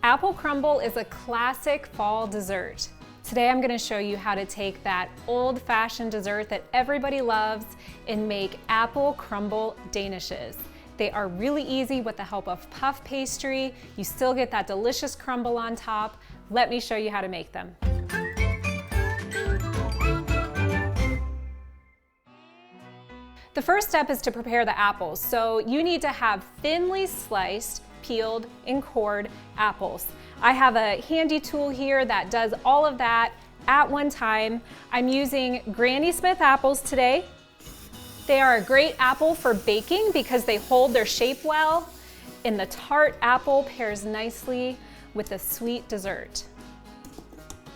Apple crumble is a classic fall dessert. Today I'm going to show you how to take that old-fashioned dessert that everybody loves and make apple crumble danishes. They are really easy with the help of puff pastry. You still get that delicious crumble on top. Let me show you how to make them. The first step is to prepare the apples. So you need to have thinly sliced, peeled, and cored apples. I have a handy tool here that does all of that at one time. I'm using Granny Smith apples today. They are a great apple for baking because they hold their shape well, and the tart apple pairs nicely with a sweet dessert.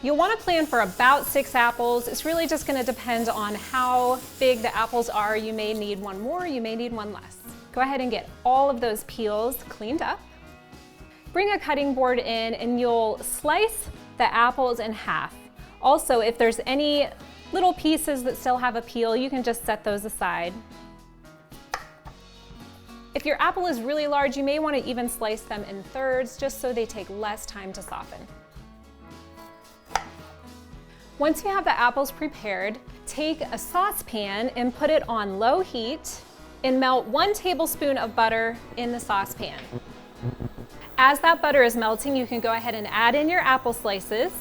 You'll want to plan for about 6 apples. It's really just going to depend on how big the apples are. You may need one more, you may need one less. Go ahead and get all of those peels cleaned up. Bring a cutting board in and you'll slice the apples in half. Also, if there's any little pieces that still have a peel, you can just set those aside. If your apple is really large, you may want to even slice them in thirds just so they take less time to soften. Once you have the apples prepared, take a saucepan and put it on low heat and melt 1 tablespoon of butter in the saucepan. As that butter is melting, you can go ahead and add in your apple slices.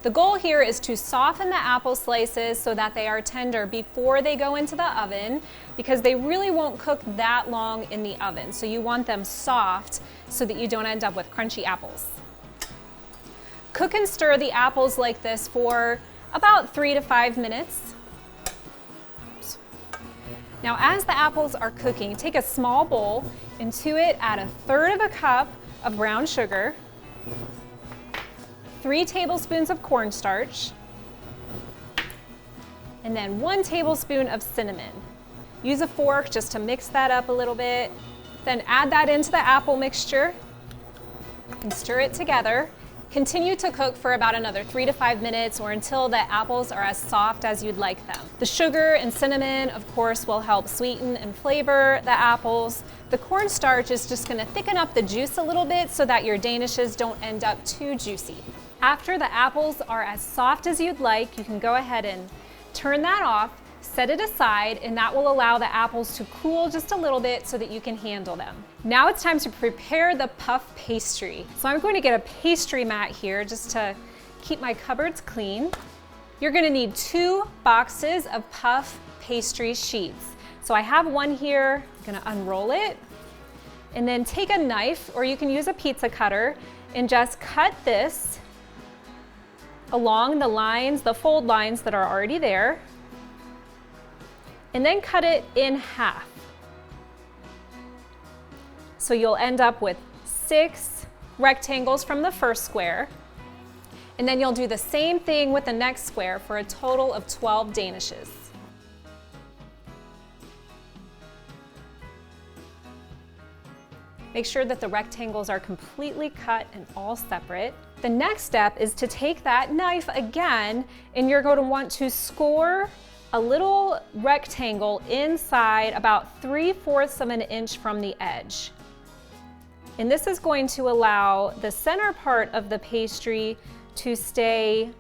The goal here is to soften the apple slices so that they are tender before they go into the oven, because they really won't cook that long in the oven. So you want them soft so that you don't end up with crunchy apples. Cook and stir the apples like this for about 3 to 5 minutes. Now, as the apples are cooking, take a small bowl and to it add 1/3 cup of brown sugar, 3 tablespoons of cornstarch, and then 1 tablespoon of cinnamon. Use a fork just to mix that up a little bit. Then add that into the apple mixture and stir it together. Continue to cook for about another 3 to 5 minutes or until the apples are as soft as you'd like them. The sugar and cinnamon, of course, will help sweeten and flavor the apples. The cornstarch is just gonna thicken up the juice a little bit so that your danishes don't end up too juicy. After the apples are as soft as you'd like, you can go ahead and turn that off, set it aside, and that will allow the apples to cool just a little bit so that you can handle them. Now it's time to prepare the puff pastry. So I'm going to get a pastry mat here just to keep my cupboards clean. You're gonna need 2 boxes of puff pastry sheets. So I have one here. I'm gonna unroll it and then take a knife, or you can use a pizza cutter, and just cut this along the lines, the fold lines that are already there, and then cut it in half. So you'll end up with 6 rectangles from the first square, and then you'll do the same thing with the next square for a total of 12 danishes. Make sure that the rectangles are completely cut and all separate. The next step is to take that knife again, and you're going to want to score a little rectangle inside about 3/4 of an inch from the edge. And this is going to allow the center part of the pastry to stay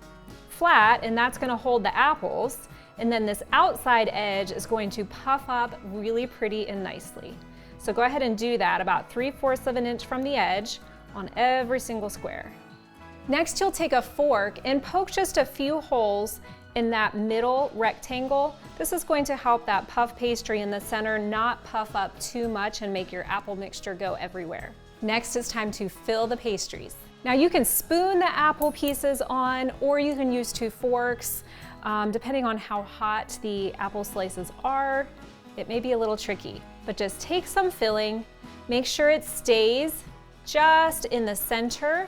flat, and that's going to hold the apples. And then this outside edge is going to puff up really pretty and nicely. So go ahead and do that about 3/4 of an inch from the edge on every single square. Next, you'll take a fork and poke just a few holes in that middle rectangle. This is going to help that puff pastry in the center not puff up too much and make your apple mixture go everywhere. Next, it's time to fill the pastries. Now you can spoon the apple pieces on, or you can use 2 forks. Depending on how hot the apple slices are, it may be a little tricky, but just take some filling, make sure it stays just in the center.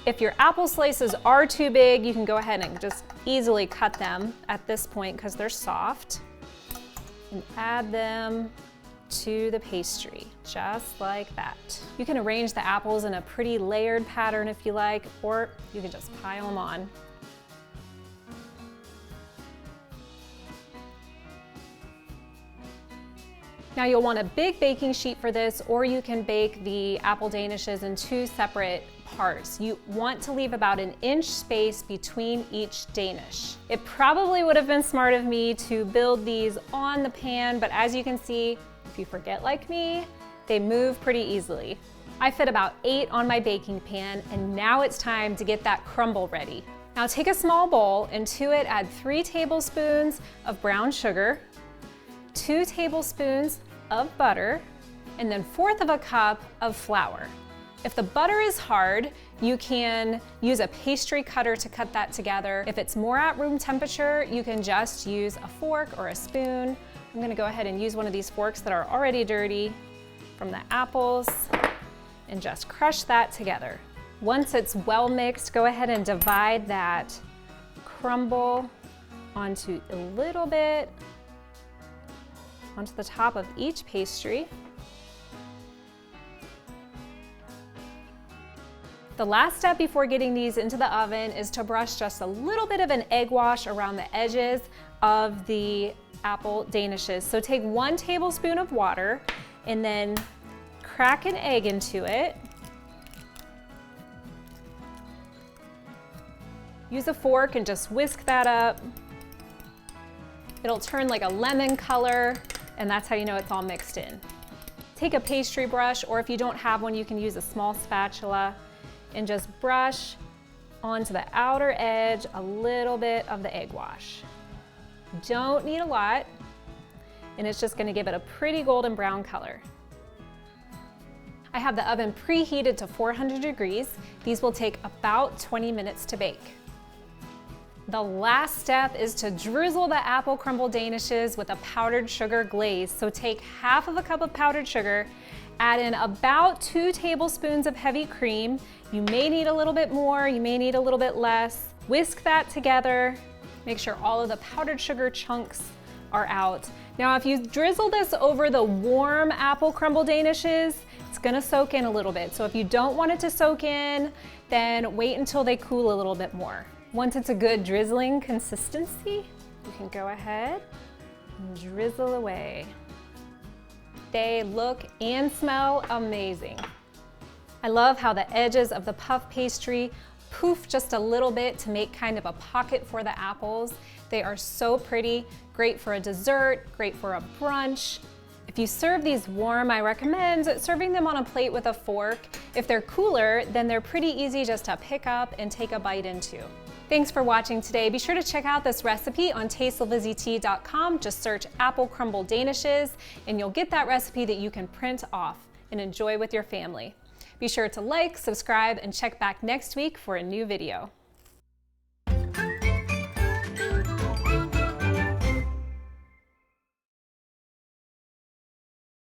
If your apple slices are too big, you can go ahead and just easily cut them at this point because they're soft, and add them to the pastry, just like that. You can arrange the apples in a pretty layered pattern if you like, or you can just pile them on. Now you'll want a big baking sheet for this, or you can bake the apple danishes in 2 separate parts. You want to leave about an inch space between each danish. It probably would have been smart of me to build these on the pan, but as you can see, if you forget like me, they move pretty easily. I fit about 8 on my baking pan, and now it's time to get that crumble ready. Now take a small bowl, and to it add 3 tablespoons of brown sugar, 2 tablespoons of butter, and then 1/4 of a cup of flour. If the butter is hard, you can use a pastry cutter to cut that together. If it's more at room temperature, you can just use a fork or a spoon. I'm gonna go ahead and use one of these forks that are already dirty from the apples and just crush that together. Once it's well mixed, go ahead and divide that crumble onto a little bit onto the top of each pastry. The last step before getting these into the oven is to brush just a little bit of an egg wash around the edges of the apple danishes. So take 1 tablespoon of water and then crack an egg into it. Use a fork and just whisk that up. It'll turn like a lemon color, and that's how you know it's all mixed in. Take a pastry brush, or if you don't have one, you can use a small spatula, and just brush onto the outer edge a little bit of the egg wash. Don't need a lot, and it's just gonna give it a pretty golden brown color. I have the oven preheated to 400 degrees. These will take about 20 minutes to bake. The last step is to drizzle the apple crumble danishes with a powdered sugar glaze. So take 1/2 of a cup of powdered sugar, add in about 2 tablespoons of heavy cream. You may need a little bit more, you may need a little bit less. Whisk that together. Make sure all of the powdered sugar chunks are out. Now, if you drizzle this over the warm apple crumble danishes, it's gonna soak in a little bit. So if you don't want it to soak in, then wait until they cool a little bit more. Once it's a good drizzling consistency, you can go ahead and drizzle away. They look and smell amazing. I love how the edges of the puff pastry poof just a little bit to make kind of a pocket for the apples. They are so pretty, great for a dessert, great for a brunch. If you serve these warm, I recommend serving them on a plate with a fork. If they're cooler, then they're pretty easy just to pick up and take a bite into. Thanks for watching today. Be sure to check out this recipe on tastelizzytea.com. Just search apple crumble danishes and you'll get that recipe that you can print off and enjoy with your family. Be sure to like, subscribe, and check back next week for a new video.